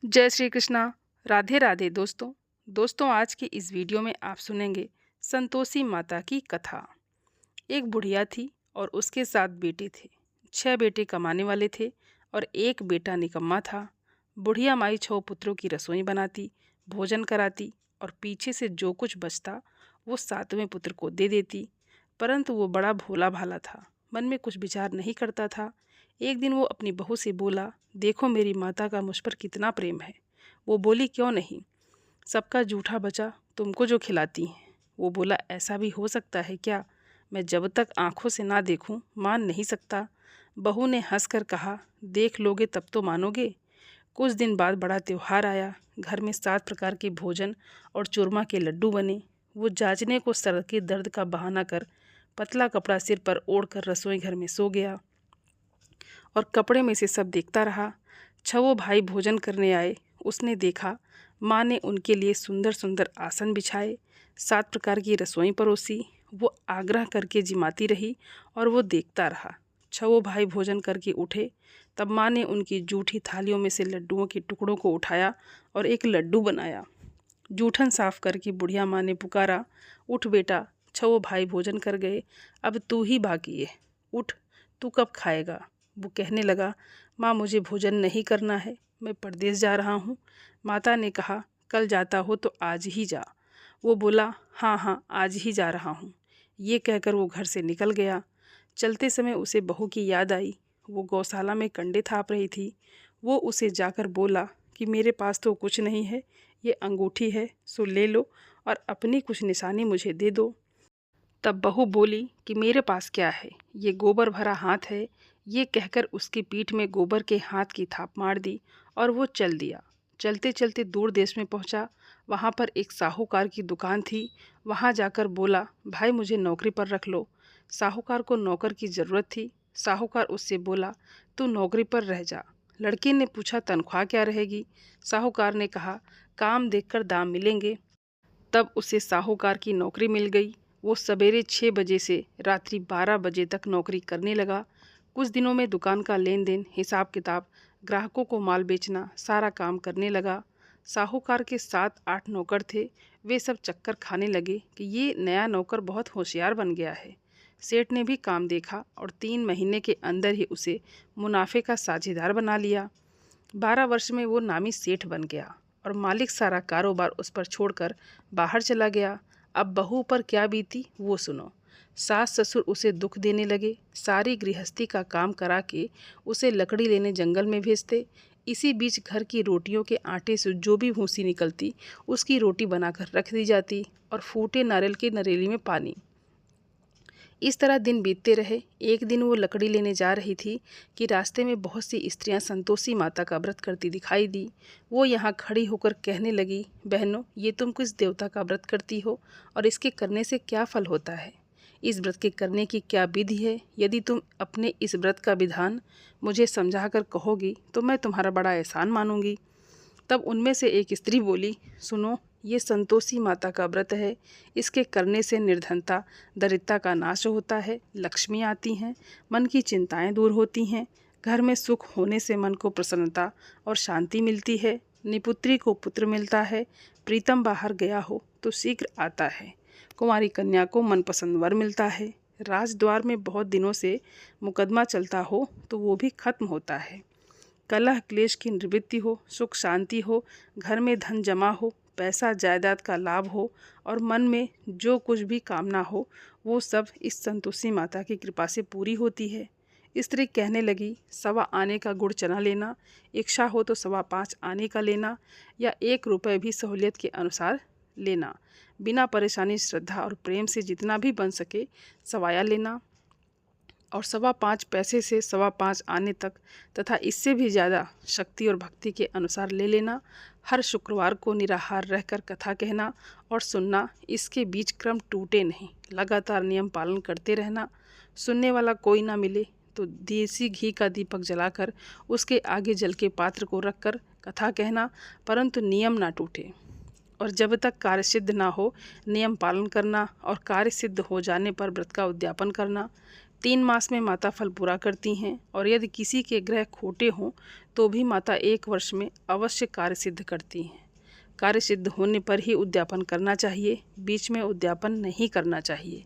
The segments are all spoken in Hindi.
जय श्री कृष्णा। राधे राधे दोस्तों। आज की इस वीडियो में आप सुनेंगे संतोषी माता की कथा। एक बुढ़िया थी और उसके 7 बेटे थे। 6 बेटे कमाने वाले थे और एक बेटा निकम्मा था। बुढ़िया माई 6 पुत्रों की रसोई बनाती, भोजन कराती और पीछे से जो कुछ बचता वो 7वें पुत्र को दे देती। परंतु वो बड़ा भोला भाला था, मन में कुछ विचार नहीं करता था। एक दिन वो अपनी बहू से बोला, देखो मेरी माता का मुझ पर कितना प्रेम है। वो बोली, क्यों नहीं, सबका जूठा बचा तुमको जो खिलाती हैं। वो बोला, ऐसा भी हो सकता है क्या? मैं जब तक आंखों से ना देखूं मान नहीं सकता। बहू ने हंसकर कहा, देख लोगे तब तो मानोगे। कुछ दिन बाद बड़ा त्योहार आया। घर में 7 प्रकार के भोजन और चूरमा के लड्डू बने। वो जांचने को सर के दर्द का बहाना कर पतला कपड़ा सिर पर ओढ़कर रसोई घर में सो गया और कपड़े में से सब देखता रहा। 6 भाई भोजन करने आए। उसने देखा माँ ने उनके लिए सुंदर सुंदर आसन बिछाए, 7 प्रकार की रसोई परोसी। वो आग्रह करके जिमाती रही और वो देखता रहा। 6 भाई भोजन करके उठे, तब माँ ने उनकी जूठी थालियों में से लड्डुओं के टुकड़ों को उठाया और एक लड्डू बनाया। जूठन साफ करके बुढ़िया माँ ने पुकारा, उठ बेटा, 6 भाई भोजन कर गए, अब तू ही बाकी है, उठ, तू कब खाएगा? वो कहने लगा, माँ मुझे भोजन नहीं करना है, मैं परदेश जा रहा हूँ। माता ने कहा, कल जाता हो तो आज ही जा। वो बोला, हाँ हाँ आज ही जा रहा हूँ। ये कहकर वो घर से निकल गया। चलते समय उसे बहू की याद आई। वो गौशाला में कंडे थाप रही थी। वो उसे जाकर बोला कि मेरे पास तो कुछ नहीं है, ये अंगूठी है, सो ले लो और अपनी कुछ निशानी मुझे दे दो। तब बहू बोली कि मेरे पास क्या है, ये गोबर भरा हाथ है। ये कहकर उसकी पीठ में गोबर के हाथ की थाप मार दी और वो चल दिया। चलते चलते दूर देश में पहुंचा। वहां पर एक साहूकार की दुकान थी। वहां जाकर बोला, भाई मुझे नौकरी पर रख लो। साहूकार को नौकर की ज़रूरत थी। साहूकार उससे बोला, तू नौकरी पर रह जा। लड़की ने पूछा, तनख्वाह क्या रहेगी? साहूकार ने कहा, काम देखकर दाम मिलेंगे। तब उसे साहूकार की नौकरी मिल गई। वो सवेरे 6 बजे से रात्रि 12 बजे तक नौकरी करने लगा। कुछ दिनों में दुकान का लेन देन, हिसाब किताब, ग्राहकों को माल बेचना, सारा काम करने लगा। साहूकार के 7-8 नौकर थे। वे सब चक्कर खाने लगे कि ये नया नौकर बहुत होशियार बन गया है। सेठ ने भी काम देखा और 3 महीने के अंदर ही उसे मुनाफे का साझेदार बना लिया। 12 वर्ष में वो नामी सेठ बन गया और मालिक सारा कारोबार उस पर छोड़कर बाहर चला गया। अब बहू पर क्या बीती वो सुनो। सास ससुर उसे दुख देने लगे। सारी गृहस्थी का काम करा के उसे लकड़ी लेने जंगल में भेजते। इसी बीच घर की रोटियों के आटे से जो भी भूसी निकलती उसकी रोटी बनाकर रख दी जाती और फूटे नारियल के नरेली में पानी। इस तरह दिन बीतते रहे। एक दिन वो लकड़ी लेने जा रही थी कि रास्ते में बहुत सी स्त्रियां संतोषी माता का व्रत करती दिखाई दी। वो यहाँ खड़ी होकर कहने लगी, बहनों ये तुम किस देवता का व्रत करती हो और इसके करने से क्या फल होता है? इस व्रत के करने की क्या विधि है? यदि तुम अपने इस व्रत का विधान मुझे समझा कर कहोगी तो मैं तुम्हारा बड़ा एहसान मानूंगी। तब उनमें से एक स्त्री बोली, सुनो, ये संतोषी माता का व्रत है। इसके करने से निर्धनता, दरिद्रता का नाश होता है, लक्ष्मी आती हैं, मन की चिंताएं दूर होती हैं, घर में सुख होने से मन को प्रसन्नता और शांति मिलती है, निपुत्री को पुत्र मिलता है, प्रीतम बाहर गया हो तो शीघ्र आता है, कुंवारी कन्या को मनपसंद वर मिलता है, राजद्वार में बहुत दिनों से मुकदमा चलता हो तो वो भी खत्म होता है, कलह क्लेश की निवृत्ति हो, सुख शांति हो, घर में धन जमा हो, पैसा जायदाद का लाभ हो और मन में जो कुछ भी कामना हो वो सब इस संतोषी माता की कृपा से पूरी होती है। स्त्री कहने लगी, 1.25 आने का गुड़ चना लेना, इच्छा हो तो 5.25 आने का लेना या 1 रुपये भी सहूलियत के अनुसार लेना, बिना परेशानी श्रद्धा और प्रेम से जितना भी बन सके सवाया लेना और 5.25 पैसे से 5.25 आने तक तथा इससे भी ज़्यादा शक्ति और भक्ति के अनुसार ले लेना। हर शुक्रवार को निराहार रहकर कथा कहना और सुनना, इसके बीच क्रम टूटे नहीं, लगातार नियम पालन करते रहना। सुनने वाला कोई ना मिले तो देसी घी का दीपक जलाकर उसके आगे जल के पात्र को रखकर कथा कहना, परंतु नियम ना टूटे। और जब तक कार्य सिद्ध ना हो नियम पालन करना और कार्य सिद्ध हो जाने पर व्रत का उद्यापन करना। 3 मास में माता फल पूरा करती हैं और यदि किसी के ग्रह खोटे हों तो भी माता 1 वर्ष में अवश्य कार्य सिद्ध करती हैं। कार्य सिद्ध होने पर ही उद्यापन करना चाहिए, बीच में उद्यापन नहीं करना चाहिए।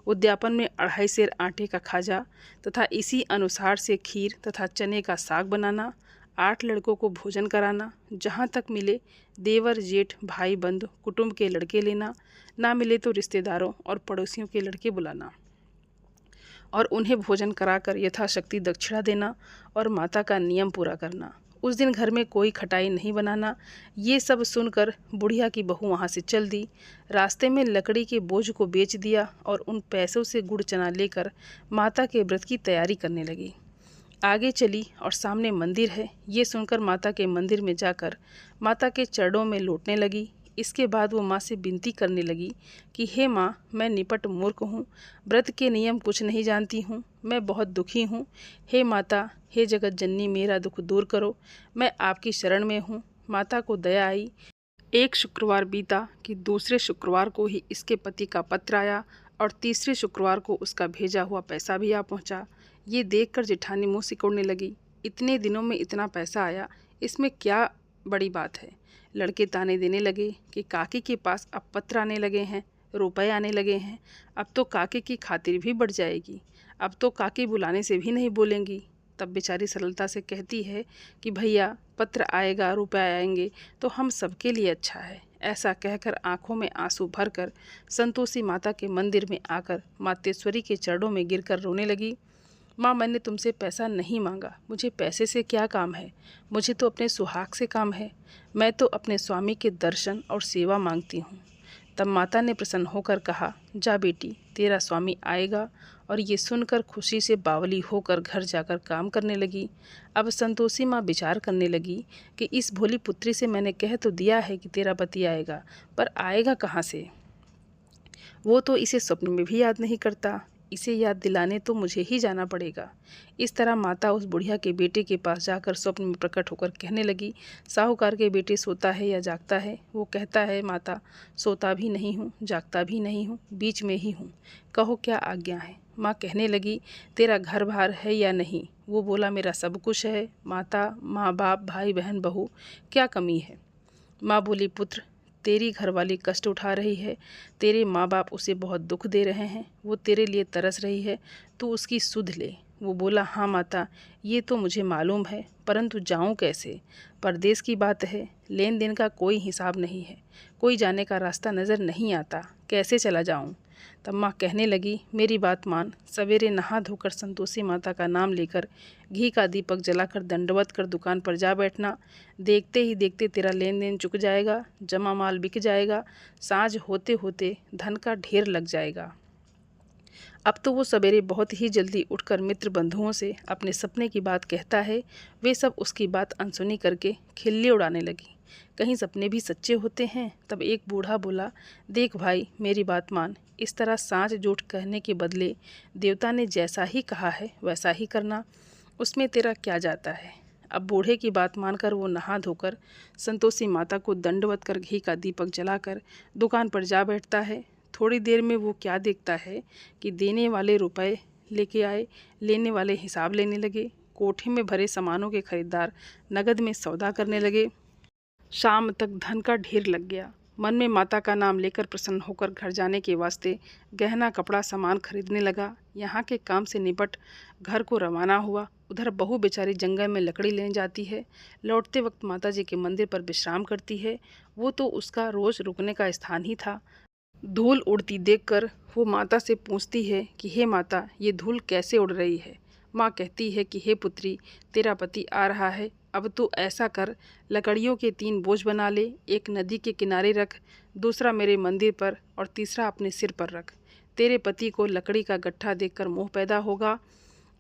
उद्यापन में 2.5 सेर आटे का खाजा तथा इसी अनुसार से खीर तथा चने का साग बनाना, 8 लड़कों को भोजन कराना, जहाँ तक मिले देवर जेठ भाई बंधु कुटुंब के लड़के लेना, ना मिले तो रिश्तेदारों और पड़ोसियों के लड़के बुलाना और उन्हें भोजन कराकर यथाशक्ति दक्षिणा देना और माता का नियम पूरा करना। उस दिन घर में कोई खटाई नहीं बनाना। ये सब सुनकर बुढ़िया की बहू वहाँ से चल दी। रास्ते में लकड़ी के बोझ को बेच दिया और उन पैसों से गुड़ चना लेकर माता के व्रत की तैयारी करने लगी। आगे चली और सामने मंदिर है। ये सुनकर माता के मंदिर में जाकर माता के चरणों में लौटने लगी। इसके बाद वो माँ से विनती करने लगी कि हे माँ, मैं निपट मूर्ख हूँ, व्रत के नियम कुछ नहीं जानती हूँ, मैं बहुत दुखी हूँ। हे माता, हे जगत जननी, मेरा दुख दूर करो, मैं आपकी शरण में हूँ। माता को दया आई। एक शुक्रवार बीता कि दूसरे शुक्रवार को ही इसके पति का पत्र आया और तीसरे शुक्रवार को उसका भेजा हुआ पैसा भी आ पहुँचा। ये देखकर जेठानी मुँह सिकोड़ने लगी। इतने दिनों में इतना पैसा आया, इसमें क्या बड़ी बात है। लड़के ताने देने लगे कि काकी के पास अब पत्र आने लगे हैं, रुपए आने लगे हैं, अब तो काकी की खातिर भी बढ़ जाएगी, अब तो काकी बुलाने से भी नहीं बोलेंगी। तब बेचारी सरलता से कहती है कि भैया, पत्र आएगा, रुपए आएंगे तो हम सबके लिए अच्छा है। ऐसा कहकर आंखों में आंसू भरकर संतोषी माता के मंदिर में आकर मातेश्वरी के चरणों में गिरकर रोने लगी। माँ, मैंने तुमसे पैसा नहीं मांगा, मुझे पैसे से क्या काम है, मुझे तो अपने सुहाग से काम है, मैं तो अपने स्वामी के दर्शन और सेवा मांगती हूँ। तब माता ने प्रसन्न होकर कहा, जा बेटी, तेरा स्वामी आएगा। और ये सुनकर खुशी से बावली होकर घर जाकर काम करने लगी। अब संतोषी माँ विचार करने लगी कि इस भोली पुत्री से मैंने कह तो दिया है कि तेरा पति आएगा, पर आएगा कहाँ से? वो तो इसे स्वप्न में भी याद नहीं करता, इसे याद दिलाने तो मुझे ही जाना पड़ेगा। इस तरह माता उस बुढ़िया के बेटे के पास जाकर स्वप्न में प्रकट होकर कहने लगी, साहूकार के बेटे सोता है या जागता है? वो कहता है, माता, सोता भी नहीं हूँ, जागता भी नहीं हूँ, बीच में ही हूँ, कहो क्या आज्ञा है। माँ कहने लगी, तेरा घर बार है या नहीं? वो बोला, मेरा सब कुछ है माता, माँ बाप, भाई बहन, बहू, क्या कमी है? माँ बोली, पुत्र, तेरी घरवाली कष्ट उठा रही है, तेरे माँ बाप उसे बहुत दुख दे रहे हैं, वो तेरे लिए तरस रही है, तू उसकी सुध ले। वो बोला, हाँ माता, ये तो मुझे मालूम है, परंतु जाऊँ कैसे? परदेश की बात है, लेन देन का कोई हिसाब नहीं है, कोई जाने का रास्ता नज़र नहीं आता, कैसे चला जाऊँ? तब माँ कहने लगी, मेरी बात मान, सवेरे नहा धोकर संतोषी माता का नाम लेकर घी का दीपक जलाकर दंडवत कर दुकान पर जा बैठना। देखते ही देखते तेरा लेन देन चुक जाएगा, जमा माल बिक जाएगा, साँझ होते होते धन का ढेर लग जाएगा। अब तो वो सवेरे बहुत ही जल्दी उठकर मित्र बंधुओं से अपने सपने की बात कहता है। वे सब उसकी बात अनसुनी करके खिल्ली उड़ाने लगी। कहीं सपने भी सच्चे होते हैं? तब एक बूढ़ा बोला, देख भाई, मेरी बात मान, इस तरह साँझ जोट कहने के बदले देवता ने जैसा ही कहा है वैसा ही करना, उसमें तेरा क्या जाता है? अब बूढ़े की बात मानकर वो नहा धोकर संतोषी माता को दंडवत कर घी का दीपक जलाकर दुकान पर जा बैठता है। थोड़ी देर में वो क्या देखता है कि देने वाले रुपए लेके आए, लेने वाले हिसाब लेने लगे, कोठे में भरे सामानों के खरीदार नगद में सौदा करने लगे। शाम तक धन का ढेर लग गया। मन में माता का नाम लेकर प्रसन्न होकर घर जाने के वास्ते गहना कपड़ा सामान खरीदने लगा। यहाँ के काम से निपट घर को रवाना हुआ। उधर बहू बेचारी जंगल में लकड़ी लेने जाती है। लौटते वक्त माता जी के मंदिर पर विश्राम करती है। वो तो उसका रोज़ रुकने का स्थान ही था। धूल उड़ती देखकर वो माता से पूछती है कि हे माता, ये धूल कैसे उड़ रही है? माँ कहती है कि हे पुत्री, तेरा पति आ रहा है, अब तू ऐसा कर, लकड़ियों के 3 बोझ बना ले, एक नदी के किनारे रख, दूसरा मेरे मंदिर पर और तीसरा अपने सिर पर रख। तेरे पति को लकड़ी का गट्ठा देखकर मोह पैदा होगा,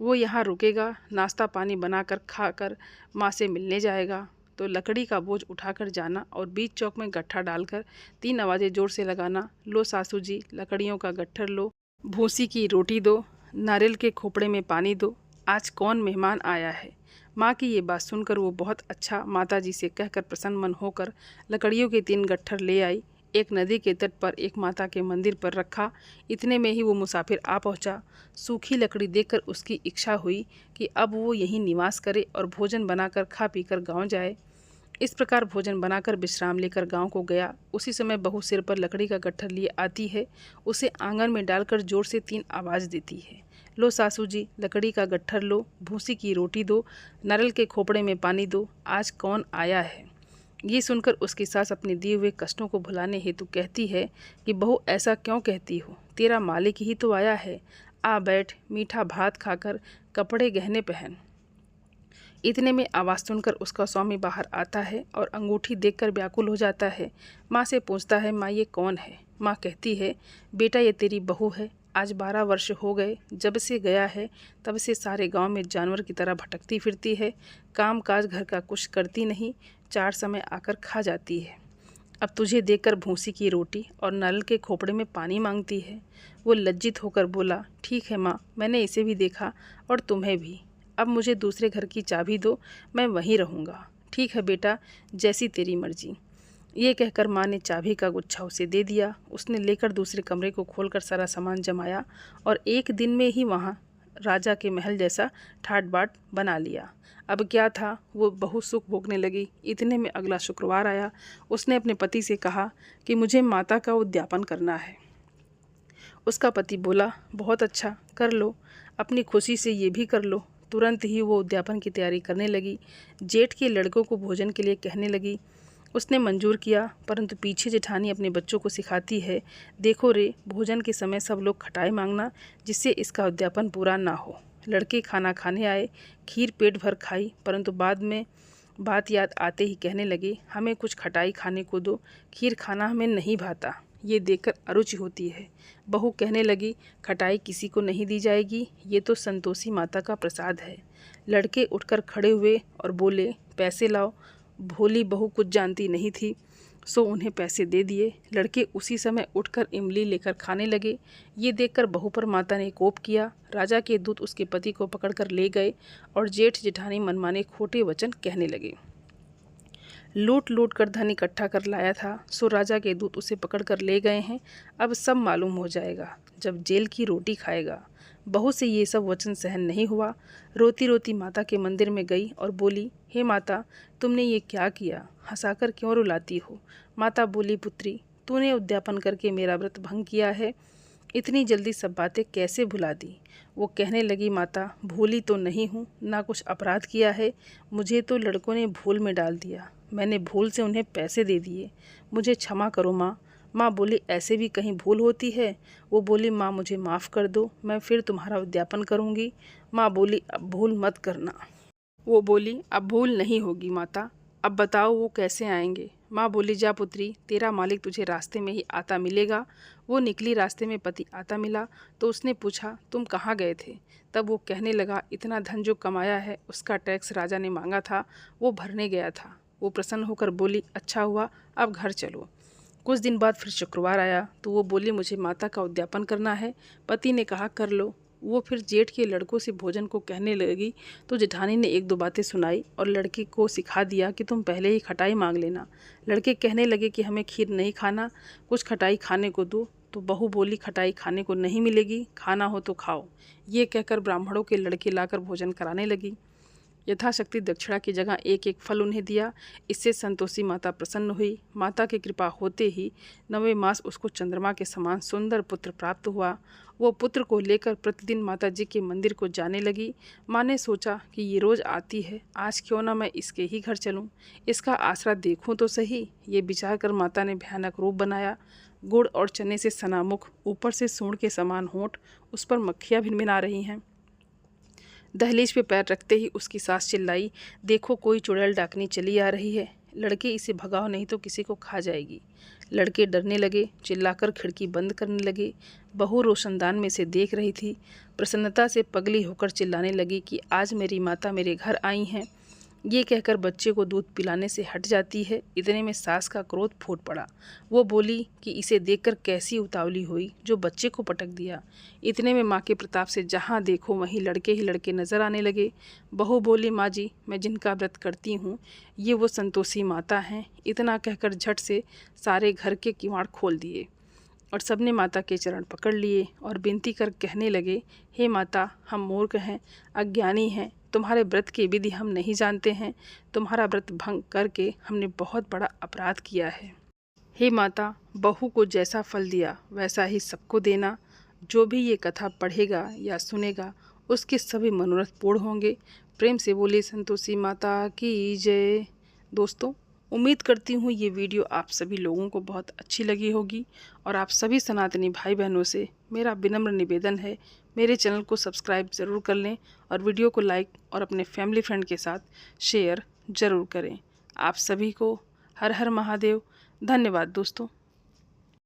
वो यहाँ रुकेगा, नाश्ता पानी बनाकर खाकर माँ से मिलने जाएगा। तो लकड़ी का बोझ उठाकर जाना और बीच चौक में गट्ठा डालकर 3 आवाज़ें जोर से लगाना, लो सासू जी, लकड़ियों का गट्ठर लो, भूसी की रोटी दो, नारियल के खोपड़े में पानी दो, आज कौन मेहमान आया है। माँ की ये बात सुनकर वो बहुत अच्छा माता जी से कहकर प्रसन्न मन होकर लकड़ियों के 3 गट्ठर ले आई। एक नदी के तट पर एक माता के मंदिर पर रखा। इतने में ही वो मुसाफिर आ पहुंचा। सूखी लकड़ी देखकर उसकी इच्छा हुई कि अब वो यहीं निवास करे और भोजन बनाकर खा पीकर गांव जाए। इस प्रकार भोजन बनाकर विश्राम लेकर गांव को गया। उसी समय बहू सिर पर लकड़ी का गट्ठर लिए आती है। उसे आंगन में डालकर जोर से 3 आवाज़ देती है, लो सासू जी, लकड़ी का गट्ठर लो, भूसी की रोटी दो, नारियल के खोपड़े में पानी दो, आज कौन आया है। ये सुनकर उसकी सास अपने दिए हुए कष्टों को भुलाने हेतु कहती है कि बहू ऐसा क्यों कहती हो, तेरा मालिक ही तो आया है, आ बैठ, मीठा भात खाकर कपड़े गहने पहन। इतने में आवाज़ सुनकर उसका स्वामी बाहर आता है और अंगूठी देखकर व्याकुल हो जाता है। माँ से पूछता है, माँ ये कौन है। माँ कहती है, बेटा ये तेरी बहू है। आज 12 वर्ष हो गए जब से गया है, तब से सारे गांव में जानवर की तरह भटकती फिरती है, काम काज घर का कुछ करती नहीं, 4 समय आकर खा जाती है। अब तुझे देखकर भूसी की रोटी और नल के खोपड़े में पानी मांगती है। वो लज्जित होकर बोला, ठीक है माँ, मैंने इसे भी देखा और तुम्हें भी। अब मुझे दूसरे घर की चाबी दो, मैं वहीं रहूँगा। ठीक है बेटा, जैसी तेरी मर्जी। ये कहकर माँ ने चाबी का गुच्छा उसे दे दिया। उसने लेकर दूसरे कमरे को खोलकर सारा सामान जमाया और एक दिन में ही वहाँ राजा के महल जैसा ठाट बाट बना लिया। अब क्या था, वो बहुत सुख भोगने लगी। इतने में अगला शुक्रवार आया। उसने अपने पति से कहा कि मुझे माता का उद्यापन करना है। उसका पति बोला, बहुत अच्छा, कर लो, अपनी खुशी से ये भी कर लो। तुरंत ही वो उद्यापन की तैयारी करने लगी। जेठ के लड़कों को भोजन के लिए कहने लगी। उसने मंजूर किया, परंतु पीछे जेठानी अपने बच्चों को सिखाती है, देखो रे, भोजन के समय सब लोग खटाई मांगना, जिससे इसका उद्यापन पूरा ना हो। लड़के खाना खाने आए, खीर पेट भर खाई, परंतु बाद में बात याद आते ही कहने लगे, हमें कुछ खटाई खाने को दो, खीर खाना हमें नहीं भाता, ये देखकर अरुचि होती है। बहू कहने लगी, खटाई किसी को नहीं दी जाएगी, ये तो संतोषी माता का प्रसाद है। लड़के उठकर खड़े हुए और बोले, पैसे लाओ। भोली बहू कुछ जानती नहीं थी, सो उन्हें पैसे दे दिए। लड़के उसी समय उठकर इमली लेकर खाने लगे। ये देखकर बहू पर माता ने कोप किया। राजा के दूत उसके पति को पकड़कर ले गए और जेठ जेठानी मनमाने खोटे वचन कहने लगे। लूट लूट कर धन इकट्ठा कर लाया था, सो राजा के दूत उसे पकड़ कर ले गए हैं। अब सब मालूम हो जाएगा जब जेल की रोटी खाएगा। बहू से ये सब वचन सहन नहीं हुआ। रोती रोती माता के मंदिर में गई और बोली, हे माता, तुमने ये क्या किया, हंसाकर क्यों रुलाती हो। माता बोली, पुत्री, तूने उद्यापन करके मेरा व्रत भंग किया है, इतनी जल्दी सब बातें कैसे भुला दी। वो कहने लगी, माता, भूली तो नहीं हूँ, ना कुछ अपराध किया है, मुझे तो लड़कों ने भूल में डाल दिया, मैंने भूल से उन्हें पैसे दे दिए, मुझे क्षमा करो माँ। माँ बोली, ऐसे भी कहीं भूल होती है। वो बोली, माँ मुझे माफ़ कर दो, मैं फिर तुम्हारा उद्यापन करूँगी। माँ बोली, अब भूल मत करना। वो बोली, अब भूल नहीं होगी माता, अब बताओ वो कैसे आएंगे। माँ बोली, जा पुत्री, तेरा मालिक तुझे रास्ते में ही आता मिलेगा। वो निकली, रास्ते में पति आता मिला तो उसने पूछा, तुम कहाँ गए थे। तब वो कहने लगा, इतना धन जो कमाया है उसका टैक्स राजा ने मांगा था, वो भरने गया था। वो प्रसन्न होकर बोली, अच्छा हुआ, अब घर चलो। कुछ दिन बाद फिर शुक्रवार आया तो वो बोली, मुझे माता का उद्यापन करना है। पति ने कहा, कर लो। वो फिर जेठ के लड़कों से भोजन को कहने लगी तो जेठानी ने 1-2 बातें सुनाई और लड़के को सिखा दिया कि तुम पहले ही खटाई मांग लेना। लड़के कहने लगे कि हमें खीर नहीं खाना, कुछ खटाई खाने को दो। तो बहू बोली, खटाई खाने को नहीं मिलेगी, खाना हो तो खाओ। ये कहकर ब्राह्मणों के लड़के लाकर भोजन कराने लगी। यथाशक्ति दक्षिणा की जगह एक एक फल उन्हें दिया। इससे संतोषी माता प्रसन्न हुई। माता की कृपा होते ही 9वें मास उसको चंद्रमा के समान सुंदर पुत्र प्राप्त हुआ। वो पुत्र को लेकर प्रतिदिन माता जी के मंदिर को जाने लगी। माँ ने सोचा कि ये रोज़ आती है, आज क्यों ना मैं इसके ही घर चलूँ, इसका आसरा देखूँ तो सही। ये विचार कर माता ने भयानक रूप बनाया। गुड़ और चने से सना मुख, ऊपर से सूंड के समान होंठ, उस पर मक्खियाँ भिनभिना रही हैं। दहलीज पे पैर रखते ही उसकी सास चिल्लाई, देखो कोई चुड़ैल डाकनी चली आ रही है, लड़के इसे भगाओ नहीं तो किसी को खा जाएगी। लड़के डरने लगे, चिल्लाकर खिड़की बंद करने लगे। बहू रोशनदान में से देख रही थी। प्रसन्नता से पगली होकर चिल्लाने लगी कि आज मेरी माता मेरे घर आई हैं। ये कहकर बच्चे को दूध पिलाने से हट जाती है। इतने में सास का क्रोध फूट पड़ा। वो बोली कि इसे देखकर कैसी उतावली हुई जो बच्चे को पटक दिया। इतने में माँ के प्रताप से जहाँ देखो वहीं लड़के ही लड़के नजर आने लगे। बहू बोली, माँ जी, मैं जिनका व्रत करती हूँ ये वो संतोषी माता हैं। इतना कहकर झट से सारे घर के किवाड़ खोल दिए और सबने माता के चरण पकड़ लिए और विनती कर कहने लगे, हे माता, हम मूर्ख हैं, अज्ञानी हैं, तुम्हारे व्रत की विधि हम नहीं जानते हैं। तुम्हारा व्रत भंग करके हमने बहुत बड़ा अपराध किया है। हे माता, बहू को जैसा फल दिया वैसा ही सबको देना। जो भी ये कथा पढ़ेगा या सुनेगा उसके सभी मनोरथ पूर्ण होंगे। प्रेम से बोली संतोषी माता की जय। दोस्तों, उम्मीद करती हूँ ये वीडियो आप सभी लोगों को बहुत अच्छी लगी होगी और आप सभी सनातनी भाई बहनों से मेरा विनम्र निवेदन है, मेरे चैनल को सब्सक्राइब ज़रूर कर लें और वीडियो को लाइक और अपने फैमिली फ्रेंड के साथ शेयर ज़रूर करें। आप सभी को हर हर महादेव। धन्यवाद दोस्तों।